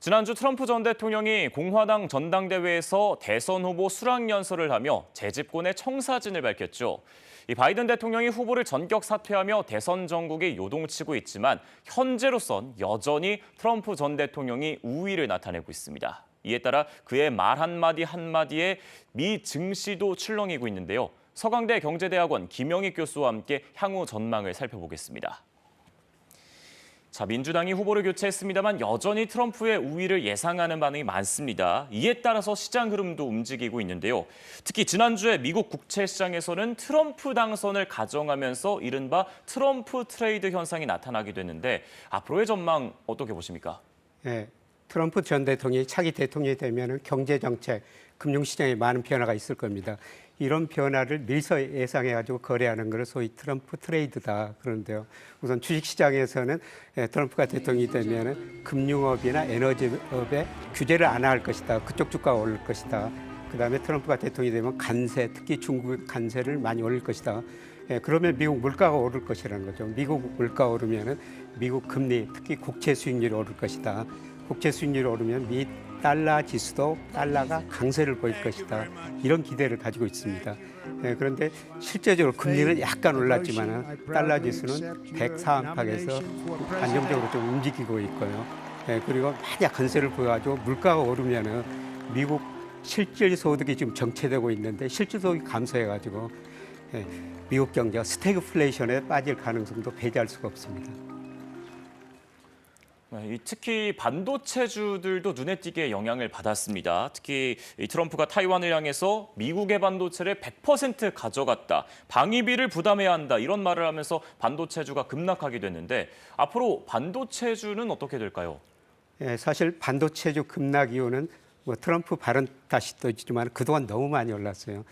지난주 트럼프 전 대통령이 공화당 전당대회에서 대선 후보 수락연설을 하며 재집권의 청사진을 밝혔죠. 이 바이든 대통령이 후보를 전격 사퇴하며 대선 전국에 요동치고 있지만 현재로선 여전히 트럼프 전 대통령이 우위를 나타내고 있습니다. 이에 따라 그의 말 한마디 한마디에 미 증시도 출렁이고 있는데요. 서강대 경제대학원 김영익 교수와 함께 향후 전망을 살펴보겠습니다. 자, 민주당이 후보를 교체했습니다만 여전히 트럼프의 우위를 예상하는 반응이 많습니다. 이에 따라서 시장 흐름도 움직이고 있는데요. 특히 지난주에 미국 국채 시장에서는 트럼프 당선을 가정하면서 이른바 트럼프 트레이드 현상이 나타나기도 했는데 앞으로의 전망 어떻게 보십니까? 네, 트럼프 전 대통령이 차기 대통령이 되면 경제정책, 금융시장에 많은 변화가 있을 겁니다. 이런 변화를 미리서 예상해가지고 거래하는 것을 소위 트럼프 트레이드다 그러는데요. 우선 주식시장에서는 트럼프가 대통령이 되면 금융업이나 에너지업에 규제를 안 할 것이다. 그쪽 주가가 오를 것이다. 그다음에 트럼프가 대통령이 되면 관세, 특히 중국 관세를 많이 올릴 것이다. 그러면 미국 물가가 오를 것이라는 거죠. 미국 물가 오르면은 미국 금리, 특히 국채 수익률이 오를 것이다. 국채 수익률이 오르면 미 달러 지수도 달러가 강세를 보일 것이다. 이런 기대를 가지고 있습니다. 그런데 실제적으로 금리는 약간 올랐지만 달러 지수는 104 안팎에서 안정적으로 좀 움직이고 있고요. 그리고 만약 관세를 보여가지고 물가가 오르면은 미국 실질 소득이 지금 정체되고 있는데 실질 소득이 감소해가지고 미국 경제가 스태그플레이션에 빠질 가능성도 배제할 수가 없습니다. 특히 반도체주들도 눈에 띄게 영향을 받았습니다. 특히 트럼프가 타이완을 향해서 미국의 반도체를 100% 가져갔다, 방위비를 부담해야 한다 이런 말을 하면서 반도체주가 급락하게 됐는데 앞으로 반도체주는 어떻게 될까요? 사실 반도체주 급락 이유는 트럼프 발언 탓도 있지만 그동안 너무 많이 올랐어요.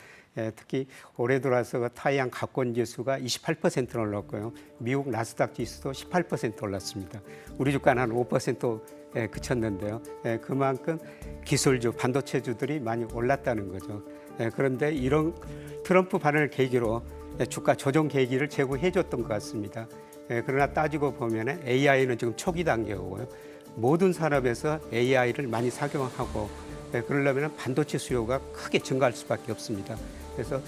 특히 올해 들어서 타이완 가권 지수가 28% 올랐고요. 미국 나스닥 지수도 18% 올랐습니다. 우리 주가는 한 5%에 그쳤는데요. 그만큼 기술주, 반도체주들이 많이 올랐다는 거죠. 그런데 이런 트럼프 발언을 계기로 주가 조정 계기를 제공해줬던 것 같습니다. 그러나 따지고 보면 AI는 지금 초기 단계고요. 모든 산업에서 AI를 많이 착용하고 그러려면 반도체 수요가 크게 증가할 수밖에 없습니다. 그래서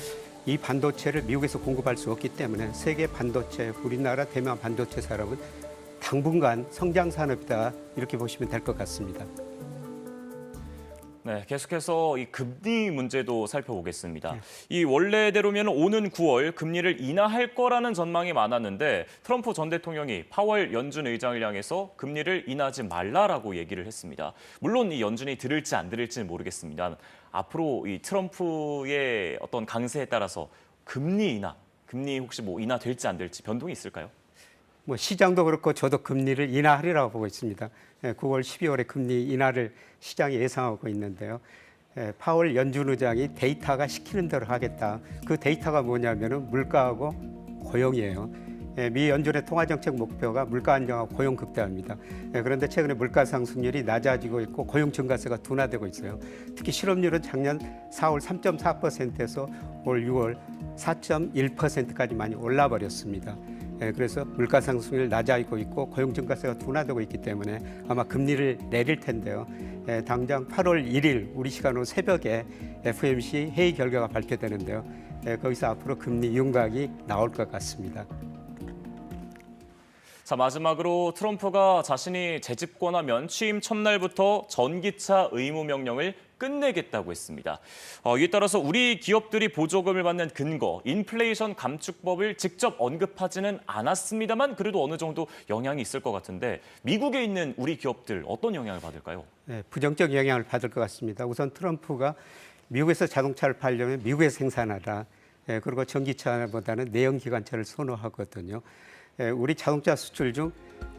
이 반도체를 미국에서 공급할 수 없기 때문에 세계 반도체, 우리나라 대만 반도체 산업은 당분간 성장 산업이다 이렇게 보시면 될 것 같습니다. 네, 계속해서 이 금리 문제도 살펴보겠습니다. 이 원래대로면 오는 9월 금리를 인하할 거라는 전망이 많았는데 트럼프 전 대통령이 파월 연준 의장을 향해서 금리를 인하하지 말라라고 얘기를 했습니다. 물론 이 연준이 들을지 안 들을지는 모르겠습니다. 앞으로 이 트럼프의 어떤 강세에 따라서 금리 혹시 인하될지 안 될지 변동이 있을까요? 시장도 그렇고 저도 금리를 인하하리라고 보고 있습니다. 9월, 12월에 금리 인하를 시장이 예상하고 있는데요. 파월 연준 의장이 데이터가 시키는 대로 하겠다. 그 데이터가 뭐냐면은 물가하고 고용이에요. 미 연준의 통화정책 목표가 물가 안정하고 고용 극대화입니다. 그런데 최근에 물가 상승률이 낮아지고 있고 고용 증가세가 둔화되고 있어요. 특히 실업률은 작년 4월 3.4%에서 올 6월 4.1%까지 많이 올라버렸습니다. 그래서 물가 상승률이 낮아지고 있고 고용 증가세가 둔화되고 있기 때문에 아마 금리를 내릴 텐데요. 당장 8월 1일 우리 시간으로 새벽에 FOMC 회의 결과가 발표되는데요. 거기서 앞으로 금리 윤곽이 나올 것 같습니다. 자, 마지막으로 트럼프가 자신이 재집권하면 취임 첫날부터 전기차 의무 명령을 끝내겠다고 했습니다. 이에 따라서 우리 기업들이 보조금을 받는 근거, 인플레이션 감축법을 직접 언급하지는 않았습니다만 그래도 어느 정도 영향이 있을 것 같은데 미국에 있는 우리 기업들 어떤 영향을 받을까요? 부정적 영향을 받을 것 같습니다. 우선 트럼프가 미국에서 자동차를 팔려면 미국에서 생산하라. 그리고 전기차보다는 내연기관차를 선호하거든요. 우리 자동차 수출 중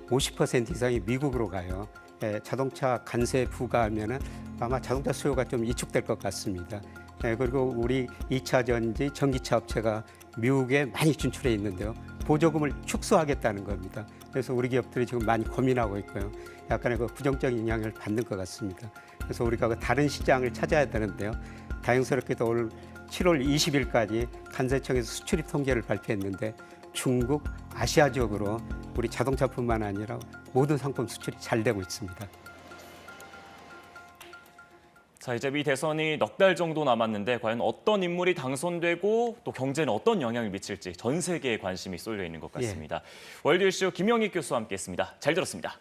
50% 이상이 미국으로 가요. 자동차 관세 부과하면 아마 자동차 수요가 좀 이축될 것 같습니다. 그리고 우리 2차 전지 전기차 업체가 미국에 많이 진출해 있는데요. 보조금을 축소하겠다는 겁니다. 그래서 우리 기업들이 지금 많이 고민하고 있고요. 약간의 그 부정적인 영향을 받는 것 같습니다. 그래서 우리가 다른 시장을 찾아야 되는데요. 다행스럽게도 올 7월 20일까지 관세청에서 수출입 통계를 발표했는데 중국, 아시아 지역으로 우리 자동차뿐만 아니라 모든 상품 수출이 잘 되고 있습니다. 자, 이제 미 대선이 넉 달 정도 남았는데 과연 어떤 인물이 당선되고 또 경제는 어떤 영향을 미칠지 전 세계에 관심이 쏠려 있는 것 같습니다. 월드 이슈 김영익 교수와 함께했습니다. 잘 들었습니다.